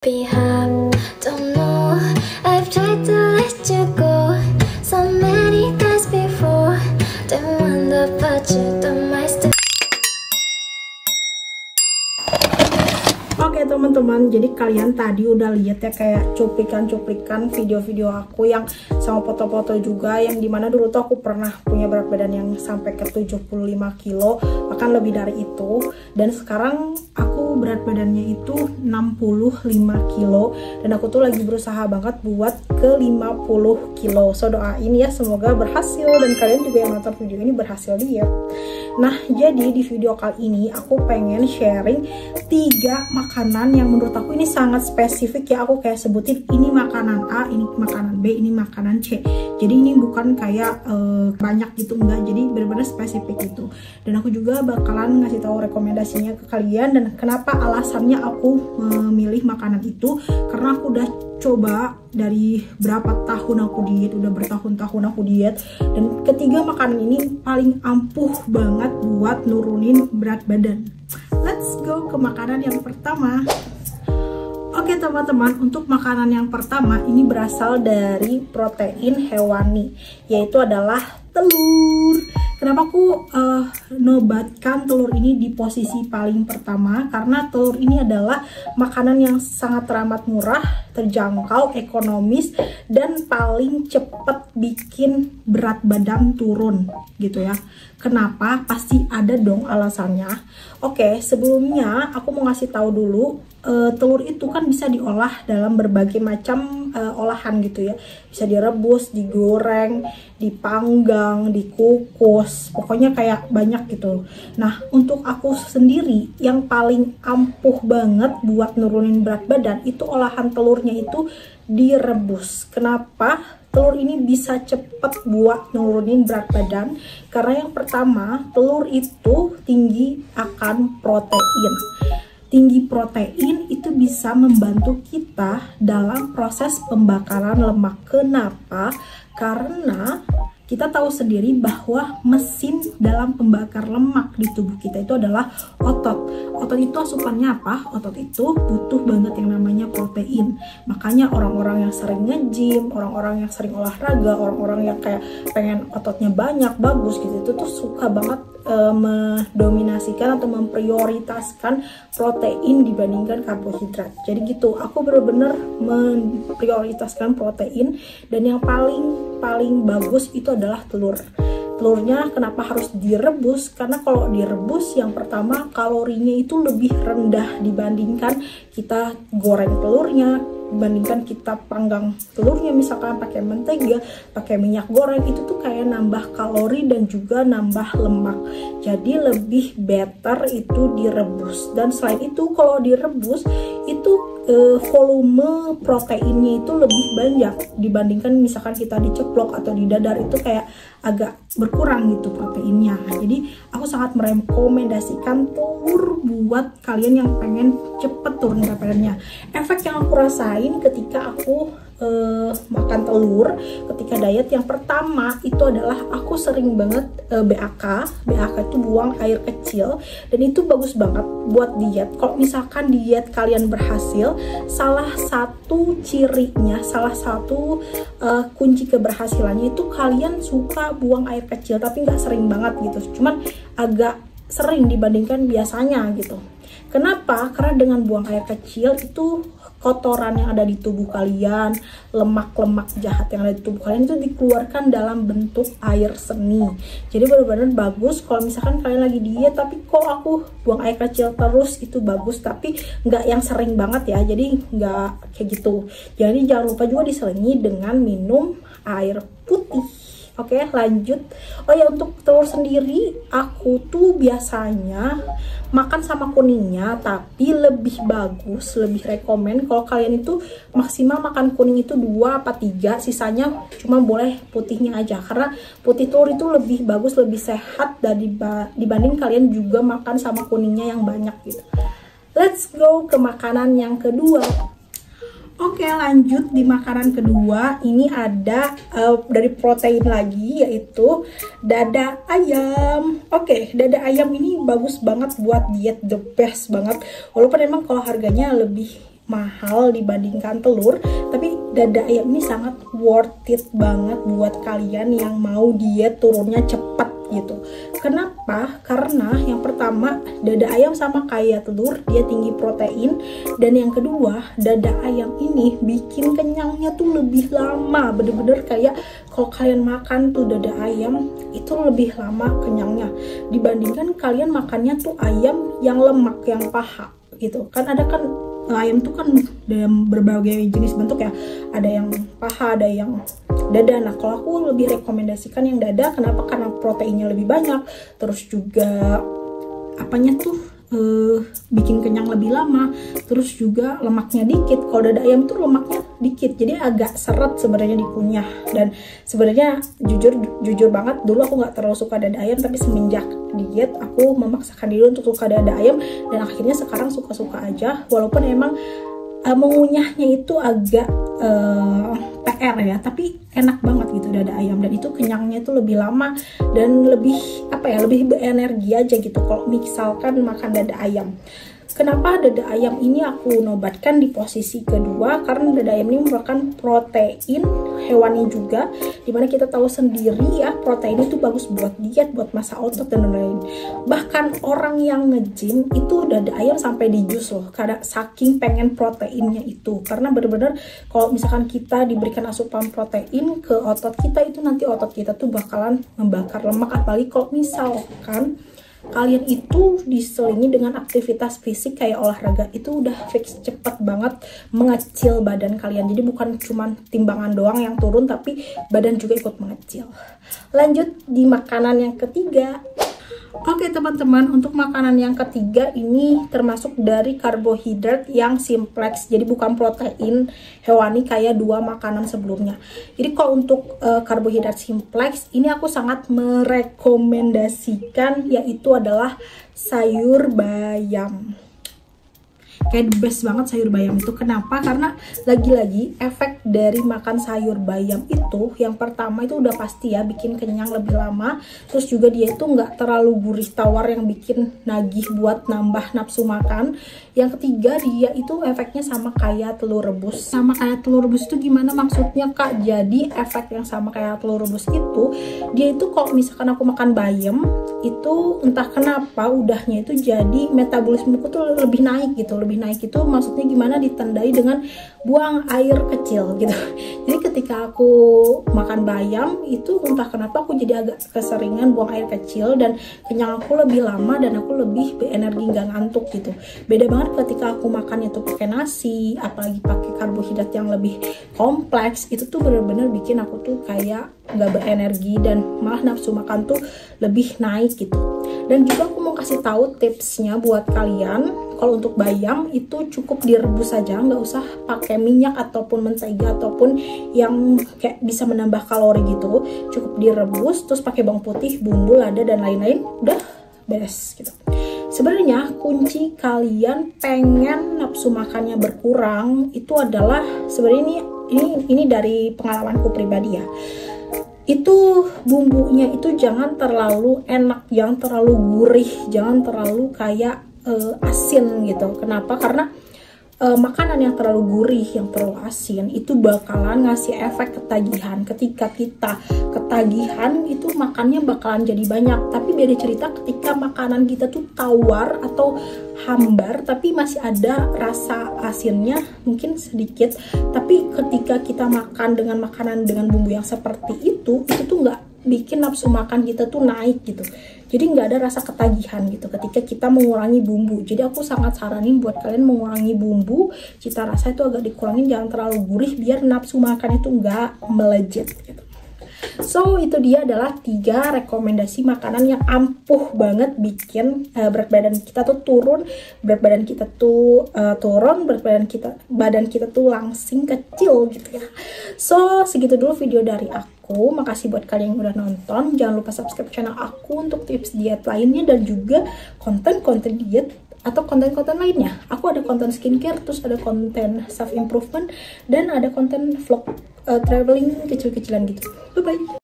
Behave, don't know. I've tried to let you go so many times before. Don't wonder but you don't mind still. Oke teman-teman, jadi kalian tadi udah lihat ya kayak cuplikan-cuplikan video-video aku yang sama foto-foto juga, yang dimana dulu tuh aku pernah punya berat badan yang sampai ke 75 kilo, bahkan lebih dari itu. Dan sekarang aku berat badannya itu 65 kilo dan aku tuh lagi berusaha banget buat ke 50 kilo. So doain ya semoga berhasil dan kalian juga yang nonton video ini berhasil diet. Nah, jadi di video kali ini aku pengen sharing 3 makanan yang menurut aku ini sangat spesifik ya. Aku kayak sebutin ini makanan A, ini makanan B, ini makanan C. Jadi ini bukan kayak banyak gitu, enggak. Jadi benar-benar spesifik gitu. Dan aku juga bakalan ngasih tahu rekomendasinya ke kalian dan kenapa alasannya aku memilih makanan itu, karena aku udah coba dari berapa tahun aku diet, udah bertahun-tahun aku diet, dan ketiga makanan ini paling ampuh banget buat nurunin berat badan. Let's go ke makanan yang pertama. Oke teman-teman, untuk makanan yang pertama ini berasal dari protein hewani, yaitu adalah telur. Kenapa aku nobatkan telur ini di posisi paling pertama? Karena telur ini adalah makanan yang sangat teramat murah, terjangkau, ekonomis, dan paling cepat bikin berat badan turun gitu ya. Kenapa? Pasti ada dong alasannya. Oke, sebelumnya aku mau ngasih tahu dulu, telur itu kan bisa diolah dalam berbagai macam olahan gitu ya. Bisa direbus, digoreng, dipanggang, dikukus, pokoknya kayak banyak gitu. Nah, untuk aku sendiri yang paling ampuh banget buat nurunin berat badan itu olahan telurnya itu direbus. Kenapa? Telur ini bisa cepet buat nurunin berat badan karena yang pertama, telur itu tinggi akan protein. Tinggi protein itu bisa membantu kita dalam proses pembakaran lemak. Kenapa? Karena kita tahu sendiri bahwa mesin dalam pembakar lemak di tubuh kita itu adalah otot. Otot itu asupannya apa? Otot itu butuh banget yang namanya protein. Makanya orang-orang yang sering nge-gym, orang-orang yang sering olahraga, orang-orang yang kayak pengen ototnya banyak, bagus gitu, itu tuh suka banget mendominasikan atau memprioritaskan protein dibandingkan karbohidrat. Jadi gitu, aku bener-bener memprioritaskan protein dan yang paling bagus itu adalah telur. Telurnya kenapa harus direbus? Karena kalau direbus yang pertama kalorinya itu lebih rendah dibandingkan kita goreng telurnya, dibandingkan kita panggang telurnya misalkan pakai mentega, pakai minyak goreng, itu tuh kayak nambah kalori dan juga nambah lemak. Jadi lebih better itu direbus. Dan selain itu kalau direbus itu volume proteinnya itu lebih banyak dibandingkan misalkan kita diceplok atau di dadar, itu kayak agak berkurang gitu proteinnya. Jadi aku sangat merekomendasikan telur buat kalian yang pengen cepet turun berat badannya. Efek yang aku rasain ketika aku makan telur ketika diet, yang pertama itu adalah aku sering banget BAK itu buang air kecil, dan itu bagus banget buat diet. Kalau misalkan diet kalian berhasil, salah satu cirinya, salah satu kunci keberhasilannya itu kalian suka buang air kecil, tapi nggak sering banget gitu, cuman agak sering dibandingkan biasanya gitu. Kenapa? Karena dengan buang air kecil itu kotoran yang ada di tubuh kalian, lemak-lemak jahat yang ada di tubuh kalian itu dikeluarkan dalam bentuk air seni. Jadi benar-benar bagus kalau misalkan kalian lagi diet tapi kok aku buang air kecil terus, itu bagus, tapi nggak yang sering banget ya, jadi nggak kayak gitu. Jadi jangan lupa juga diselingi dengan minum air putih. Oke, lanjut. Oh ya, untuk telur sendiri aku tuh biasanya makan sama kuningnya, tapi lebih bagus, lebih rekomen kalau kalian itu maksimal makan kuning itu 2 apa 3, sisanya cuma boleh putihnya aja, karena putih telur itu lebih bagus, lebih sehat dibanding kalian juga makan sama kuningnya yang banyak gitu. Let's go ke makanan yang kedua. Oke, lanjut di makanan kedua. Ini ada dari protein lagi, yaitu dada ayam. Oke, dada ayam ini bagus banget buat diet, the best banget. Walaupun emang kalau harganya lebih mahal dibandingkan telur, tapi dada ayam ini sangat worth it banget buat kalian yang mau diet turunnya cepat gitu. Kenapa? Karena yang pertama, dada ayam sama kayak telur, dia tinggi protein, dan yang kedua, dada ayam ini bikin kenyangnya tuh lebih lama. Bener-bener kayak kalau kalian makan tuh dada ayam itu lebih lama kenyangnya dibandingkan kalian makannya tuh ayam yang lemak, yang paha gitu kan. Ada kan ayam tuh kan dalam berbagai jenis bentuk ya, ada yang paha, ada yang dada. Nah kalau aku lebih rekomendasikan yang dada. Kenapa? Karena proteinnya lebih banyak, terus juga apanya tuh bikin kenyang lebih lama, terus juga lemaknya dikit. Kalau dada ayam tuh lemaknya dikit, jadi agak seret sebenarnya dikunyah. Dan sebenarnya jujur banget, dulu aku nggak terlalu suka dada ayam, tapi semenjak diet aku memaksakan diri untuk suka dada ayam, dan akhirnya sekarang suka-suka aja. Walaupun emang mengunyahnya itu agak PR ya, tapi enak banget gitu dada ayam, dan itu kenyangnya itu lebih lama dan lebih lebih berenergi aja gitu kalau misalkan makan dada ayam. Kenapa dada ayam ini aku nobatkan di posisi kedua? Karena dada ayam ini merupakan protein hewani juga, dimana kita tahu sendiri ya, protein itu bagus buat diet, buat masa otot dan lain-lain. Bahkan orang yang nge-gym itu dada ayam sampai di jus loh, karena saking pengen proteinnya itu. Karena bener-bener kalau misalkan kita diberikan asupan protein ke otot kita, itu nanti otot kita tuh bakalan membakar lemak. Apalagi kalau misalkan kalian itu diselingi dengan aktivitas fisik kayak olahraga, itu udah fix cepet banget mengecil badan kalian. Jadi bukan cuma timbangan doang yang turun, tapi badan juga ikut mengecil. Lanjut di makanan yang ketiga. Oke teman-teman, untuk makanan yang ketiga ini termasuk dari karbohidrat yang simplex, jadi bukan protein hewani kayak dua makanan sebelumnya. Jadi kalau untuk karbohidrat simplex ini aku sangat merekomendasikan, yaitu adalah sayur bayam. Kayak the best banget sayur bayam itu. Kenapa? Karena lagi-lagi efek dari makan sayur bayam itu, yang pertama itu udah pasti ya bikin kenyang lebih lama. Terus juga dia itu nggak terlalu gurih tawar yang bikin nagih buat nambah nafsu makan. Yang ketiga, dia itu efeknya sama kayak telur rebus. Sama kayak telur rebus itu gimana maksudnya Kak? Jadi efek yang sama kayak telur rebus itu, dia itu kalau misalkan aku makan bayam itu entah kenapa udahnya itu jadi metabolismeku tuh lebih naik gitu. Lebih naik itu maksudnya gimana, ditandai dengan buang air kecil gitu. Jadi ketika aku makan bayam itu entah kenapa aku jadi agak keseringan buang air kecil, dan kenyang aku lebih lama, dan aku lebih berenergi, nggak ngantuk gitu. Beda banget ketika aku makan itu pakai nasi, apalagi pakai karbohidrat yang lebih kompleks, itu tuh bener-bener bikin aku tuh kayak nggak berenergi, dan malah nafsu makan tuh lebih naik gitu. Dan juga aku mau kasih tahu tipsnya buat kalian. Kalau untuk bayam itu cukup direbus saja, nggak usah pakai minyak ataupun mentega ataupun yang kayak bisa menambah kalori gitu. Cukup direbus, terus pakai bawang putih, bumbu, lada dan lain-lain, udah beres gitu. Sebenarnya kunci kalian pengen nafsu makannya berkurang itu adalah, sebenarnya ini dari pengalamanku pribadi ya. Itu bumbunya itu jangan terlalu enak, jangan terlalu gurih, jangan terlalu kayak asin gitu. Kenapa? Karena makanan yang terlalu gurih, yang terlalu asin itu bakalan ngasih efek ketagihan. Ketika kita ketagihan itu makannya bakalan jadi banyak. Tapi beda cerita ketika makanan kita tuh tawar atau hambar tapi masih ada rasa asinnya mungkin sedikit. Tapi ketika kita makan dengan makanan dengan bumbu yang seperti itu tuh nggak bikin nafsu makan kita tuh naik gitu. Jadi nggak ada rasa ketagihan gitu ketika kita mengurangi bumbu. Jadi aku sangat saranin buat kalian mengurangi bumbu, cita rasa itu agak dikurangin, jangan terlalu gurih biar nafsu makan itu nggak melejit gitu. So itu dia adalah 3 rekomendasi makanan yang ampuh banget bikin berat badan kita tuh turun, berat badan kita tuh turun, berat badan kita tuh langsing kecil gitu ya. So segitu dulu video dari aku. Makasih buat kalian yang udah nonton. Jangan lupa subscribe channel aku untuk tips diet lainnya dan juga konten-konten diet atau konten-konten lainnya. Aku ada konten skincare, terus ada konten self improvement, dan ada konten vlog traveling kecil-kecilan gitu. Bye bye.